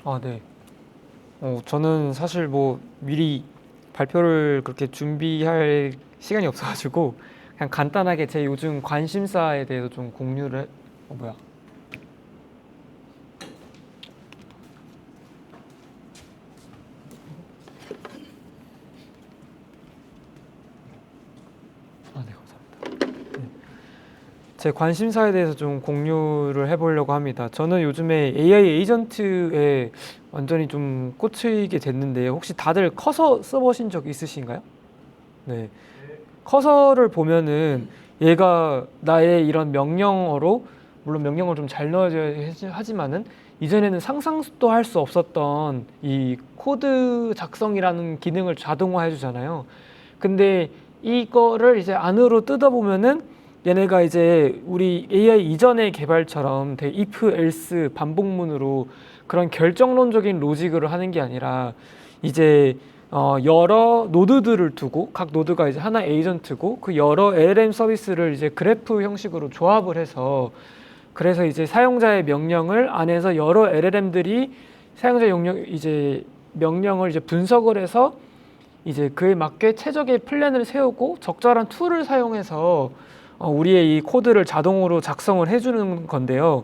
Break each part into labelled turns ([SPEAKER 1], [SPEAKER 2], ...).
[SPEAKER 1] 아, 네. 저는 사실 뭐 미리 발표를 그렇게 준비할 시간이 없어가지고 그냥 간단하게 제 요즘 관심사에 대해서 좀 공유를 뭐야? 아, 네, 감사합니다. 네. 제 관심사에 대해서 좀 공유를 해보려고 합니다. 저는 요즘에 AI 에이전트에 완전히 좀 꽂히게 됐는데요. 혹시 다들 커서 써보신 적 있으신가요? 네. 커서를 보면은 얘가 나의 이런 명령어로, 물론 명령어를 좀 잘 넣어줘야 하지만은 이전에는 상상도 할 수 없었던 이 코드 작성이라는 기능을 자동화해 주잖아요. 근데 이거를 이제 안으로 뜯어보면은 얘네가 이제 우리 AI 이전의 개발처럼 되게 if, else 반복문으로 그런 결정론적인 로직을 하는 게 아니라 이제 여러 노드들을 두고 각 노드가 이제 하나 에이전트고 그 여러 LLM 서비스를 이제 그래프 형식으로 조합을 해서 그래서 이제 사용자의 명령을 안에서 여러 LLM들이 사용자 이제 명령을 이제 분석을 해서 이제 그에 맞게 최적의 플랜을 세우고 적절한 툴을 사용해서 우리의 이 코드를 자동으로 작성을 해주는 건데요.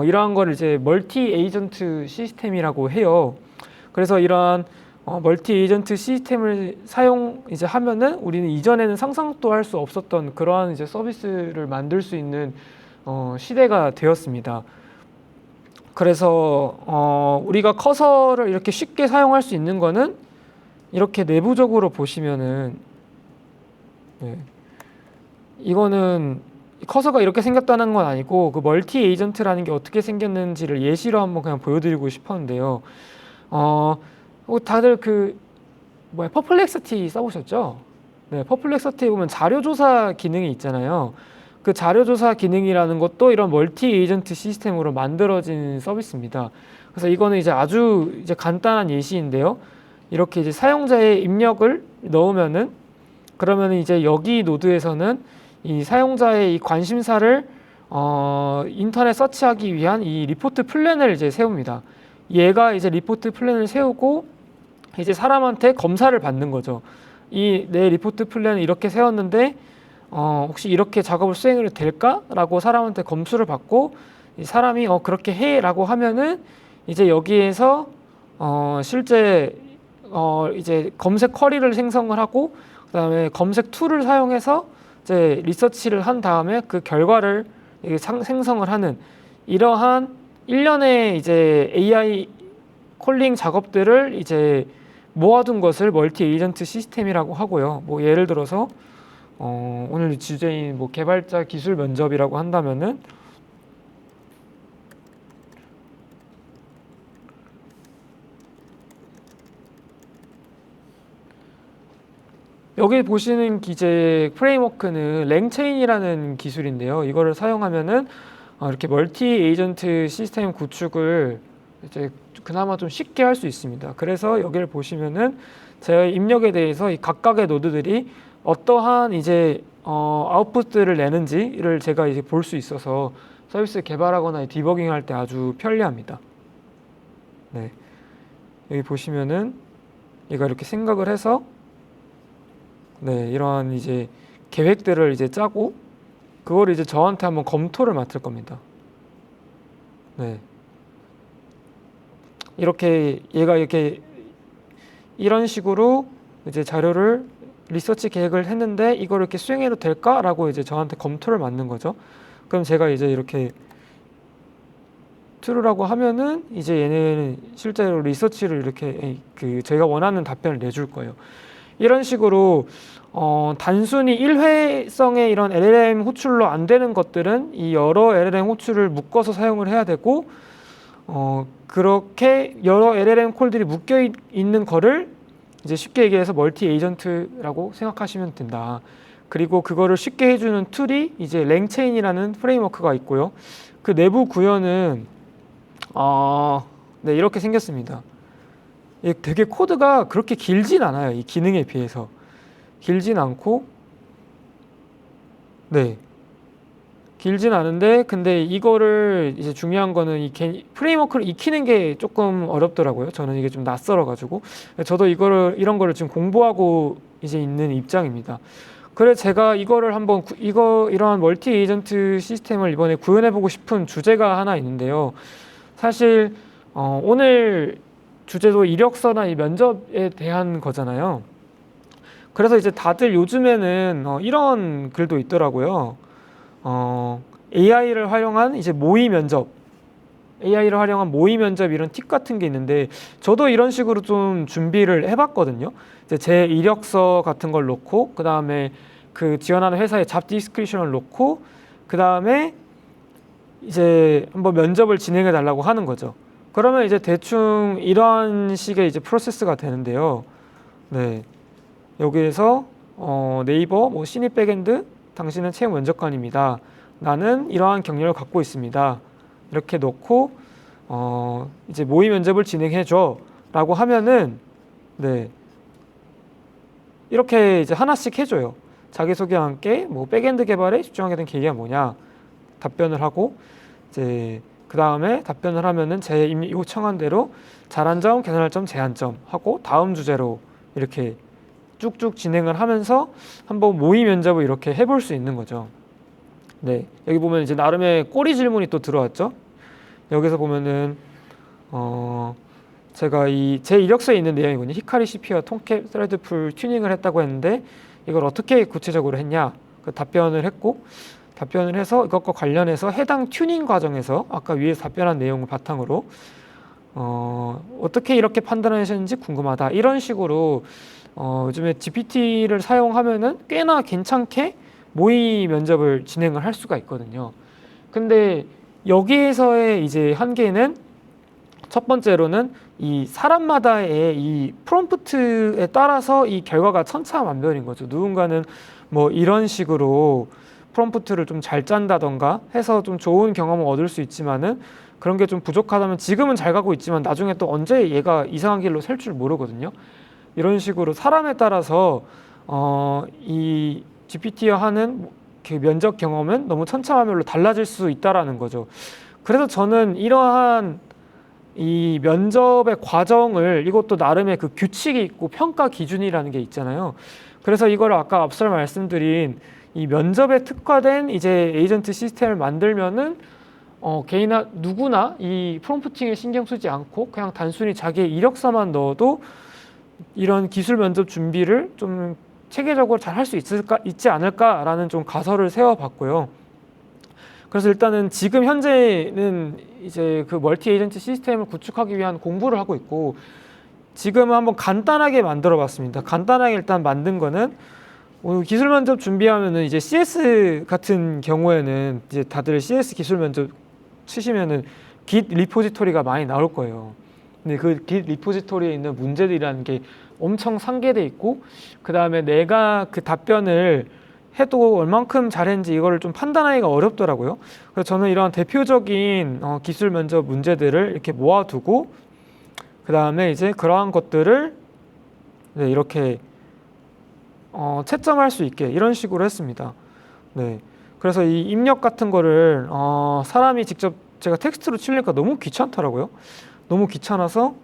[SPEAKER 1] 이러한 걸 이제 멀티 에이전트 시스템이라고 해요. 그래서 이러한 멀티 에이전트 시스템을 이제 하면은 우리는 이전에는 상상도 할 수 없었던 그러한 이제 서비스를 만들 수 있는 시대가 되었습니다. 그래서 우리가 커서를 이렇게 쉽게 사용할 수 있는 거는 이렇게 내부적으로 보시면은 네, 이거는 커서가 이렇게 생겼다는 건 아니고 그 멀티 에이전트라는 게 어떻게 생겼는지를 예시로 한번 그냥 보여드리고 싶었는데요. 다들 퍼플렉스티 써보셨죠? 네, 퍼플렉스티 보면 자료조사 기능이 있잖아요. 그 자료조사 기능이라는 것도 이런 멀티 에이전트 시스템으로 만들어진 서비스입니다. 그래서 이거는 이제 아주 이제 간단한 예시인데요. 이렇게 이제 사용자의 입력을 넣으면은 그러면 이제 여기 노드에서는 이 사용자의 이 관심사를 인터넷 서치하기 위한 이 리포트 플랜을 이제 세웁니다. 얘가 이제 리포트 플랜을 세우고 이제 사람한테 검사를 받는 거죠. 이 내 리포트 플랜을 이렇게 세웠는데 혹시 이렇게 작업을 수행을 될까라고 사람한테 검수를 받고 이 사람이 그렇게 해라고 하면은 이제 여기에서 실제 이제 검색 쿼리를 생성을 하고 그다음에 검색 툴을 사용해서 이제 리서치를 한 다음에 그 결과를 생성을 하는 이러한 일련의 이제 AI 콜링 작업들을 이제 모아둔 것을 멀티 에이전트 시스템이라고 하고요. 뭐 예를 들어서 오늘 주제인 뭐 개발자 기술 면접이라고 한다면은 여기 보시는 기재 프레임워크는 랭체인이라는 기술인데요. 이거를 사용하면은 이렇게 멀티 에이전트 시스템 구축을 이제 그나마 좀 쉽게 할 수 있습니다. 그래서 여기를 보시면은 제 입력에 대해서 이 각각의 노드들이 어떠한 이제 아웃풋들을 내는지를 제가 이제 볼 수 있어서 서비스 개발하거나 디버깅 할 때 아주 편리합니다. 네. 여기 보시면은 얘가 이렇게 생각을 해서 네, 이러한 이제 계획들을 이제 짜고 그걸 이제 저한테 한번 검토를 맡을 겁니다. 네. 이렇게 얘가 이렇게 이런 식으로 이제 자료를 리서치 계획을 했는데 이걸 이렇게 수행해도 될까라고 이제 저한테 검토를 맡는 거죠. 그럼 제가 이제 이렇게 true라고 하면은 이제 얘네는 실제로 리서치를 이렇게 제가 원하는 답변을 내줄 거예요. 이런 식으로 단순히 일회성의 이런 LLM 호출로 안 되는 것들은 이 여러 LLM 호출을 묶어서 사용을 해야 되고 그렇게 여러 LLM 콜들이 묶여 있는 거를 이제 쉽게 얘기해서 멀티 에이전트라고 생각하시면 된다. 그리고 그거를 쉽게 해주는 툴이 이제 랭체인이라는 프레임워크가 있고요. 그 내부 구현은 네, 이렇게 생겼습니다. 되게 코드가 그렇게 길진 않아요. 이 기능에 비해서 길진 않고 네, 길진 않은데 근데 이거를 이제 중요한 거는 프레임워크를 익히는 게 조금 어렵더라고요. 저는 이게 좀 낯설어 가지고 저도 이런 거를 지금 공부하고 이제 있는 입장입니다. 그래 제가 이거를 한번 이러한 멀티 에이전트 시스템을 이번에 구현해 보고 싶은 주제가 하나 있는데요. 사실 오늘 주제도 이력서나 이 면접에 대한 거잖아요. 그래서 이제 다들 요즘에는 이런 글도 있더라고요. AI를 활용한 이제 모의 면접, AI를 활용한 모의 면접 이런 팁 같은 게 있는데 저도 이런 식으로 좀 준비를 해봤거든요. 이제 제 이력서 같은 걸 놓고 그 다음에 그 지원하는 회사의 잡 디스크리션을 놓고 그 다음에 이제 한번 면접을 진행해 달라고 하는 거죠. 그러면 이제 대충 이런 식의 이제 프로세스가 되는데요. 네, 여기에서 네이버 뭐 신입 백엔드 당신은 채용 면접관입니다. 나는 이러한 경력을 갖고 있습니다. 이렇게 놓고 이제 모의 면접을 진행해 줘라고 하면은 네, 이렇게 이제 하나씩 해줘요. 자기소개와 함께 뭐 백엔드 개발에 집중하게 된 계기가 뭐냐 답변을 하고 이제 그 다음에 답변을 하면은 제 요청한 대로 잘한 점, 개선할 점, 제한 점 하고 다음 주제로 이렇게 쭉쭉 진행을 하면서 한번 모의 면접을 이렇게 해볼 수 있는 거죠. 네, 여기 보면 이제 나름의 꼬리 질문이 또 들어왔죠. 여기서 보면은 제가 제 이력서에 있는 내용이군요. 히카리 CPU와 톰캡 스레드풀 튜닝을 했다고 했는데 이걸 어떻게 구체적으로 했냐? 그 답변을 했고 답변을 해서 이것과 관련해서 해당 튜닝 과정에서 아까 위에서 답변한 내용을 바탕으로 어떻게 이렇게 판단하셨는지 궁금하다. 이런 식으로 요즘에 GPT를 사용하면은 꽤나 괜찮게 모의 면접을 진행을 할 수가 있거든요. 근데 여기에서의 이제 한계는 첫 번째로는 이 사람마다의 이 프롬프트에 따라서 이 결과가 천차만별인 거죠. 누군가는 뭐 이런 식으로 프롬프트를 좀 잘 짠다던가 해서 좀 좋은 경험을 얻을 수 있지만은 그런 게 좀 부족하다면 지금은 잘 가고 있지만 나중에 또 언제 얘가 이상한 길로 셀 줄 모르거든요. 이런 식으로 사람에 따라서 이 GPT와 하는 그 면접 경험은 너무 천차만별로 달라질 수 있다라는 거죠. 그래서 저는 이러한 이 면접의 과정을 이것도 나름의 그 규칙이 있고 평가 기준이라는 게 있잖아요. 그래서 이걸 아까 앞서 말씀드린 이 면접에 특화된 이제 에이전트 시스템을 만들면은 개인나 누구나 이 프롬프팅에 신경 쓰지 않고 그냥 단순히 자기의 이력서만 넣어도 이런 기술 면접 준비를 좀 체계적으로 잘 할 수 있지 않을까라는 좀 가설을 세워봤고요. 그래서 일단은 지금 현재는 이제 그 멀티 에이전트 시스템을 구축하기 위한 공부를 하고 있고 지금은 한번 간단하게 만들어 봤습니다. 간단하게 일단 만든 거는 기술 면접 준비하면은 이제 CS 같은 경우에는 이제 다들 CS 기술 면접 치시면은 Git 리포지토리가 많이 나올 거예요. 근데 그 Git 리포지토리에 있는 문제들이라는 게 엄청 상계돼 있고 그 다음에 내가 그 답변을 해도 얼만큼 잘했는지 이거를 좀 판단하기가 어렵더라고요. 그래서 저는 이런 대표적인 기술 면접 문제들을 이렇게 모아두고 그 다음에 이제 그러한 것들을 네, 이렇게 채점할 수 있게 이런 식으로 했습니다. 네, 그래서 이 입력 같은 거를 사람이 직접 제가 텍스트로 치려니까 너무 귀찮더라고요. 너무 귀찮아서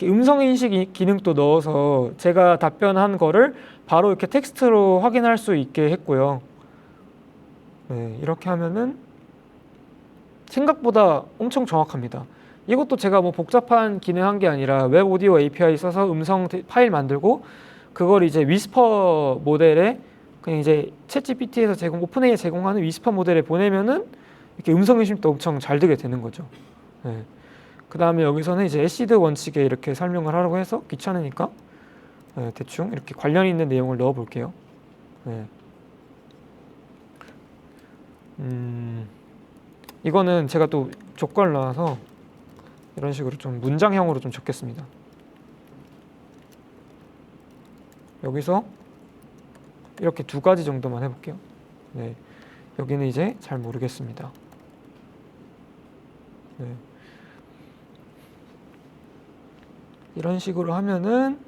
[SPEAKER 1] 음성 인식 기능도 넣어서 제가 답변한 거를 바로 이렇게 텍스트로 확인할 수 있게 했고요. 네, 이렇게 하면은 생각보다 엄청 정확합니다. 이것도 제가 뭐 복잡한 기능한 게 아니라 웹 오디오 API 써서 음성 파일 만들고 그걸 이제 위스퍼 모델에 그냥 이제 챗GPT에서 오픈AI 제공하는 위스퍼 모델에 보내면은 이렇게 음성 인식도 엄청 잘 되게 되는 거죠. 네. 그 다음에 여기서는 이제 애시드 원칙에 이렇게 설명을 하라고 해서 귀찮으니까 네, 대충 이렇게 관련 있는 내용을 넣어 볼게요. 네. 이거는 제가 또 조건을 넣어서 이런 식으로 좀 문장형으로 좀 적겠습니다. 여기서 이렇게 두 가지 정도만 해볼게요. 네. 여기는 이제 잘 모르겠습니다. 네. 이런 식으로 하면은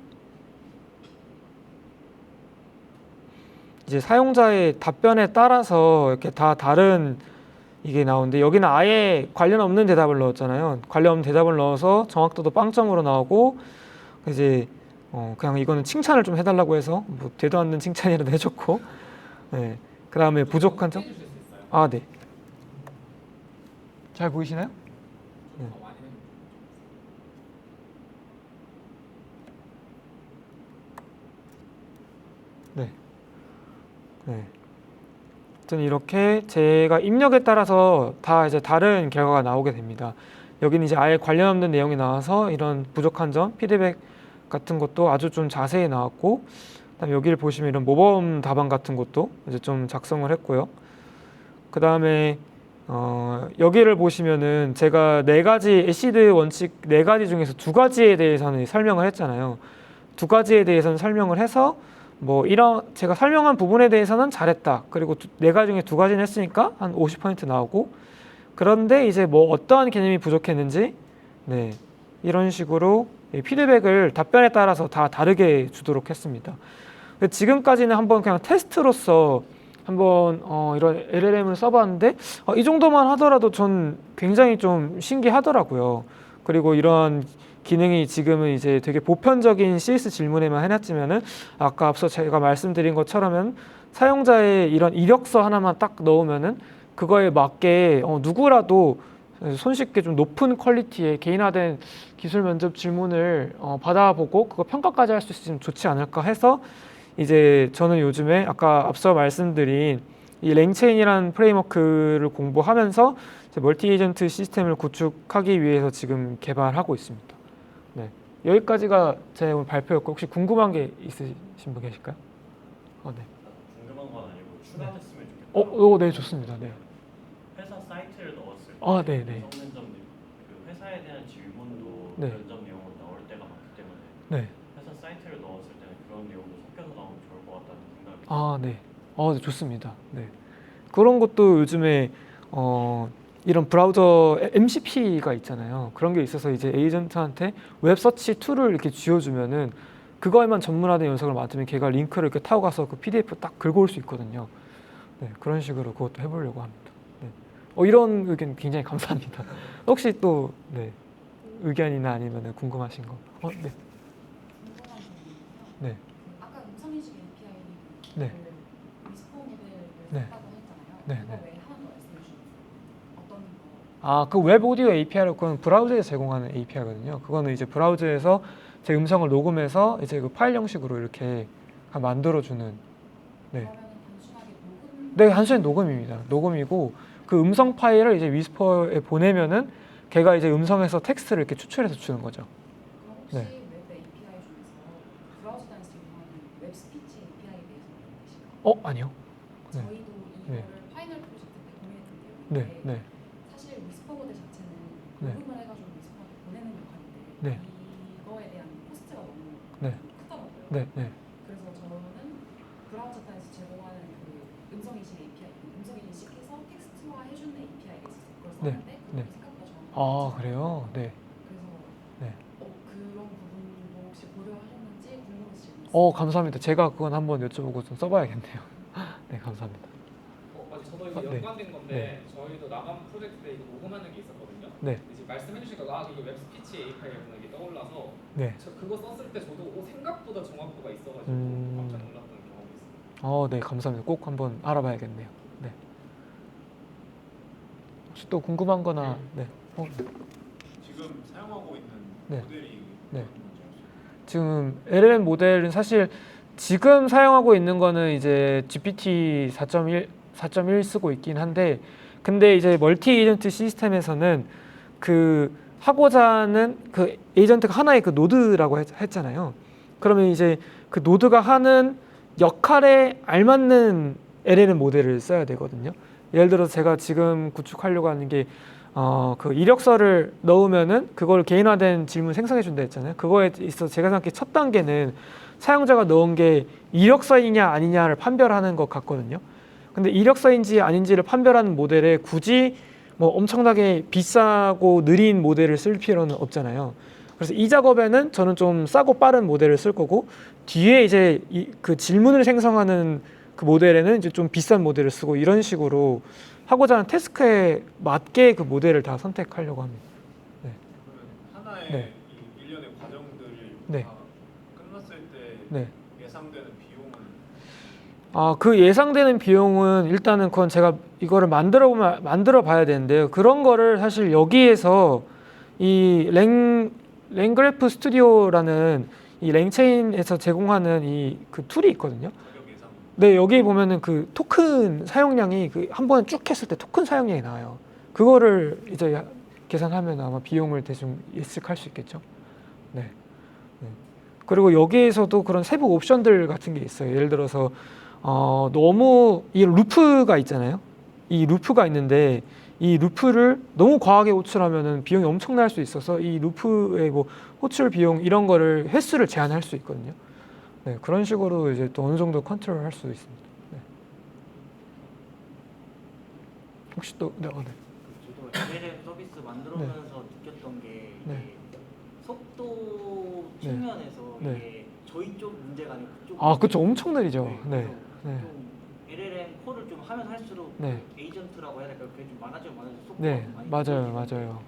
[SPEAKER 1] 이제 사용자의 답변에 따라서 이렇게 다 다른 이게 나오는데 여기는 아예 관련 없는 대답을 넣었잖아요. 관련 없는 대답을 넣어서 정확도도 빵점으로 나오고 이제 그냥 이거는 칭찬을 좀 해달라고 해서 뭐 되도 않는 칭찬이라도 해줬고, 네. 그 다음에 부족한 점. 아, 네. 잘 보이시나요? 네. 네. 네. 어쨌든 이렇게 제가 입력에 따라서 다 이제 다른 결과가 나오게 됩니다. 여기는 이제 아예 관련 없는 내용이 나와서 이런 부족한 점, 피드백 같은 것도 아주 좀 자세히 나왔고, 그다음에 여기를 보시면 이런 모범 답안 같은 것도 이제 좀 작성을 했고요. 그 다음에 여기를 보시면은 제가 네 가지 애시드 원칙 네 가지 중에서 두 가지에 대해서는 설명을 했잖아요. 두 가지에 대해서는 설명을 해서 뭐 이런 제가 설명한 부분에 대해서는 잘했다. 그리고 네 가지 중에 두 가지는 했으니까 한 50% 나오고, 그런데 이제 뭐 어떠한 개념이 부족했는지, 네, 이런 식으로 피드백을 답변에 따라서 다 다르게 주도록 했습니다. 지금까지는 한번 그냥 테스트로서 한번 이런 LLM을 써봤는데 이 정도만 하더라도 전 굉장히 좀 신기하더라고요. 그리고 이런 기능이 지금은 이제 되게 보편적인 CS 질문에만 해놨지만은 아까 앞서 제가 말씀드린 것처럼은 사용자의 이런 이력서 하나만 딱 넣으면은 그거에 맞게 누구라도 손쉽게 좀 높은 퀄리티의 개인화된 기술 면접 질문을 받아보고 그거 평가까지 할 수 있으면 좋지 않을까 해서 이제 저는 요즘에 아까 앞서 말씀드린 이 랭체인이라는 프레임워크를 공부하면서 멀티 에이전트 시스템을 구축하기 위해서 지금 개발하고 있습니다. 네, 여기까지가 제 오늘 발표였고 혹시 궁금한 게 있으신 분 계실까요? 네.
[SPEAKER 2] 궁금한 건 아니고 추가됐으면 좋겠다.
[SPEAKER 1] 네, 좋습니다. 네.
[SPEAKER 2] 회사 사이트를 넣었을 때
[SPEAKER 1] 네네.
[SPEAKER 2] 면접 그 회사에 대한 질문도
[SPEAKER 1] 네.
[SPEAKER 2] 면접 내용으로 나올 때가 많기 때문에
[SPEAKER 1] 네.
[SPEAKER 2] 회사 사이트를 넣었을 때는 그런 내용도 섞여서 나오면 좋을 것 같다는 생각이
[SPEAKER 1] 네. 네, 좋습니다. 네. 그런 것도 요즘에 이런 브라우저 MCP가 있잖아요. 그런 게 있어서 이제 에이전트한테 웹서치 툴을 이렇게 쥐어주면은 그거에만 전문화된 연속을 맡으면 걔가 링크를 이렇게 타고 가서 그 PDF 딱 긁어올 수 있거든요. 네, 그런 식으로 그것도 해보려고 합니다. 네. 이런 의견 굉장히 감사합니다. 혹시 또 네, 의견이나 아니면 궁금하신 거? 네.
[SPEAKER 3] 궁금한 점이
[SPEAKER 1] 네.
[SPEAKER 3] 아까 음성인식 API를
[SPEAKER 1] 네.
[SPEAKER 3] 위스퍼 모델을
[SPEAKER 1] 네.
[SPEAKER 3] 썼다고 했잖아요.
[SPEAKER 1] 네,
[SPEAKER 3] 그거
[SPEAKER 1] 네.
[SPEAKER 3] 외에 하나 더 말씀해 주세요. 어떤 거?
[SPEAKER 1] 그 웹 오디오 API로 그건 브라우저에서 제공하는 API거든요. 그거는 이제 브라우저에서 제 음성을 녹음해서 이제 그 파일 형식으로 이렇게 만들어주는. 네.
[SPEAKER 3] 그러면 단순하게 녹음?
[SPEAKER 1] 네, 단순히 녹음입니다. 녹음이고 그 음성 파일을 이제 위스퍼에 보내면은 걔가 이제 음성에서 텍스트를 이렇게 추출해서 주는 거죠.
[SPEAKER 3] 그럼 혹시
[SPEAKER 1] 네.
[SPEAKER 3] 웹 API 중에서 브라우저 단에서 제공하는 웹 스피치 API에 대해서 알고 계신가요?
[SPEAKER 1] 아니요. 네.
[SPEAKER 3] 저희도 이거를
[SPEAKER 1] 네.
[SPEAKER 3] 파이널 프로젝트 때 고민했던
[SPEAKER 1] 네,
[SPEAKER 3] 내용인데
[SPEAKER 1] 네,
[SPEAKER 3] 사실 위스퍼 모델 자체는
[SPEAKER 1] 네.
[SPEAKER 3] 녹음을 해가지고 위스퍼한테 보내는 역할인데
[SPEAKER 1] 네.
[SPEAKER 3] 이거에 대한 코스트가 너무
[SPEAKER 1] 네.
[SPEAKER 3] 크더라고요.
[SPEAKER 1] 네, 네.
[SPEAKER 3] 그래서 저는 브라우저 단에서 제공하는 그 음성인식 API, 음성인식해서 텍스트화 해주는 API가 있어서 그걸
[SPEAKER 1] 네,
[SPEAKER 3] 썼는데
[SPEAKER 1] 네.
[SPEAKER 3] 생각보다 정확하지
[SPEAKER 1] 그래요? 네.
[SPEAKER 3] 그래서
[SPEAKER 1] 네.
[SPEAKER 3] 그런 부분도 혹시 고려하셨는지 궁금해지는
[SPEAKER 1] 감사합니다. 제가 그건 한번 여쭤보고 좀 써봐야겠네요. 네, 감사합니다.
[SPEAKER 4] 저도 이거
[SPEAKER 1] 네.
[SPEAKER 4] 연관된 건데
[SPEAKER 1] 네.
[SPEAKER 4] 저희도 나감 프로젝트 때 이거 녹음하는 게 있었거든요.
[SPEAKER 1] 네.
[SPEAKER 4] 이제 말씀해 주시니까 이거 웹 스피치 API구나 이게 떠올라서
[SPEAKER 1] 네.
[SPEAKER 4] 저 그거 썼을 때 저도 생각보다 정확도가 있어가지고 깜짝 놀랐던 경험이 있어요.
[SPEAKER 1] 네, 감사합니다. 꼭 한번 알아봐야겠네요. 네. 혹시 또 궁금한 거나, 네.
[SPEAKER 5] 지금 사용하고 있는
[SPEAKER 1] 네.
[SPEAKER 5] 모델이
[SPEAKER 1] 네.
[SPEAKER 5] 어떤 건지 아시죠?
[SPEAKER 1] 지금 LLM 모델은 사실 지금 사용하고 있는 거는 이제 GPT 4.1 쓰고 있긴 한데, 근데 이제 멀티 에이전트 시스템에서는 그 하고자 하는 그 에이전트가 하나의 그 노드라고 했잖아요. 그러면 이제 그 노드가 하는 역할에 알맞는 LLM 모델을 써야 되거든요. 예를 들어서 제가 지금 구축하려고 하는 게 그 이력서를 넣으면은 그걸 개인화된 질문 생성해 준다 했잖아요. 그거에 있어서 제가 생각해 첫 단계는 사용자가 넣은 게 이력서이냐 아니냐를 판별하는 것 같거든요. 근데 이력서인지 아닌지를 판별하는 모델에 굳이 뭐 엄청나게 비싸고 느린 모델을 쓸 필요는 없잖아요. 그래서 이 작업에는 저는 좀 싸고 빠른 모델을 쓸 거고 뒤에 이제 그 질문을 생성하는 그 모델에는 이제 좀 비싼 모델을 쓰고 이런 식으로 하고자 하는 태스크에 맞게 그 모델을 다 선택하려고 합니다.
[SPEAKER 5] 그러면 하나의
[SPEAKER 1] 네.
[SPEAKER 5] 이 일련의 과정들이
[SPEAKER 1] 네.
[SPEAKER 5] 다 끝났을 때
[SPEAKER 1] 네.
[SPEAKER 5] 예상되는 비용은
[SPEAKER 1] 그 예상되는 비용은 일단은 그건 제가 이거를 만들어 봐야 되는데요. 그런 거를 사실 여기에서 이 랭그래프 스튜디오라는 이 랭체인에서 제공하는 이 그 툴이 있거든요.
[SPEAKER 5] 가격 예상
[SPEAKER 1] 네, 여기 보면은 그 토큰 사용량이 그 한 번에 쭉 했을 때 토큰 사용량이 나와요. 그거를 이제 계산하면 아마 비용을 대충 예측할 수 있겠죠. 네. 네. 그리고 여기에서도 그런 세부 옵션들 같은 게 있어요. 예를 들어서 너무 이 루프가 있잖아요. 이 루프가 있는데 이 루프를 너무 과하게 호출하면은 비용이 엄청날 수 있어서 이 루프의 뭐 호출 비용 이런 거를 횟수를 제한할 수 있거든요. 네, 그런 식으로 이제 또 어느 정도 컨트롤할 수 있습니다. 네. 혹시 또 네.
[SPEAKER 6] 저도 LLM 서비스 만들어면서 느꼈던 게 이게
[SPEAKER 1] 네.
[SPEAKER 6] 속도
[SPEAKER 1] 네.
[SPEAKER 6] 측면에서
[SPEAKER 1] 네.
[SPEAKER 6] 이게 저희 쪽 문제가 아니고 그쪽
[SPEAKER 1] 그쵸, 엄청 느리죠. 네.
[SPEAKER 6] 그래서
[SPEAKER 1] 네.
[SPEAKER 6] 좀 LLM 콜을 좀 하면 할수록
[SPEAKER 1] 네.
[SPEAKER 6] 에이전트라고 해야 될까요? 그게 좀 많아지면 속도가
[SPEAKER 1] 네,
[SPEAKER 6] 많이
[SPEAKER 1] 맞아요,
[SPEAKER 6] 느려지거든요.
[SPEAKER 1] 맞아요.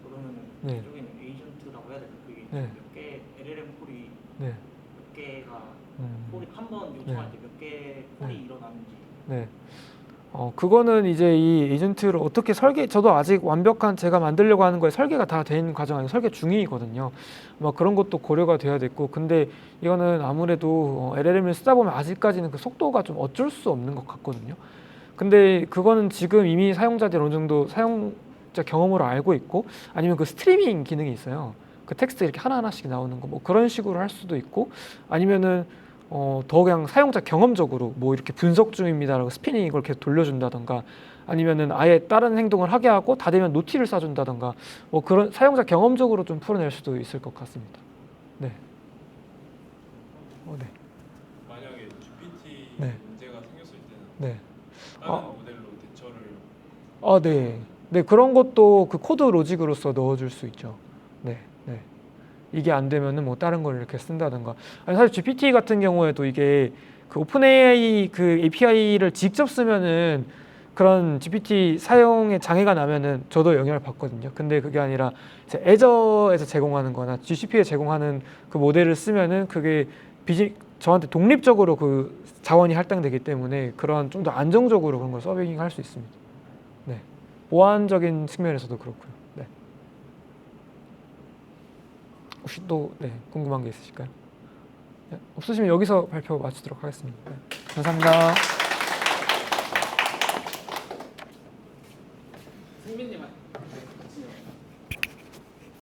[SPEAKER 6] 그러면은
[SPEAKER 1] 네.
[SPEAKER 6] 이쪽에는 에이전트라고 해야 될까? 그게
[SPEAKER 1] 네.
[SPEAKER 6] 몇 개 LLM 콜이
[SPEAKER 1] 네.
[SPEAKER 6] 몇 개가
[SPEAKER 1] 음.
[SPEAKER 6] 콜이 한 번 요청할 때 몇 개 콜이 일어나는지
[SPEAKER 1] 네. 그거는 이제 이 에이전트를 어떻게 저도 아직 완벽한 제가 만들려고 하는 거에 설계가 다 된 과정 아니고 설계 중이거든요. 그런 것도 고려가 돼야 됐고, 근데 이거는 아무래도 LLM을 쓰다 보면 아직까지는 그 속도가 좀 어쩔 수 없는 것 같거든요. 근데 그거는 지금 이미 사용자들이 어느 정도 사용자 경험으로 알고 있고, 아니면 그 스트리밍 기능이 있어요. 그 텍스트 이렇게 하나하나씩 나오는 거, 뭐 그런 식으로 할 수도 있고, 아니면은 더 그냥 사용자 경험적으로 뭐 이렇게 분석 중입니다라고 스피닝 이걸 계속 돌려준다던가, 아니면은 아예 다른 행동을 하게 하고 다 되면 노티를 쏴준다던가, 뭐 그런 사용자 경험적으로 좀 풀어낼 수도 있을 것 같습니다. 네. 네.
[SPEAKER 5] 만약에 GPT
[SPEAKER 1] 네.
[SPEAKER 5] 문제가 생겼을 때는
[SPEAKER 1] 네.
[SPEAKER 5] 다른
[SPEAKER 1] 아.
[SPEAKER 5] 모델로 대처를
[SPEAKER 1] 네. 네, 그런 것도 그 코드 로직으로서 넣어줄 수 있죠. 네. 네. 이게 안 되면은 뭐 다른 걸 이렇게 쓴다든가. 아니, 사실 GPT 같은 경우에도 이게 그 오픈 AI 그 API를 직접 쓰면은 그런 GPT 사용에 장애가 나면은 저도 영향을 받거든요. 근데 그게 아니라 이제 애저에서 제공하는 거나 GCP에 제공하는 그 모델을 쓰면은 그게 저한테 독립적으로 그 자원이 할당되기 때문에 그런 좀 더 안정적으로 그런 걸 서빙 할 수 있습니다. 네. 보안적인 측면에서도 그렇고요. 네. 혹시 또 궁금한 게 있으실까요? 네, 없으시면 여기서 발표 마치도록 하겠습니다. 네, 감사합니다.
[SPEAKER 4] 승민님은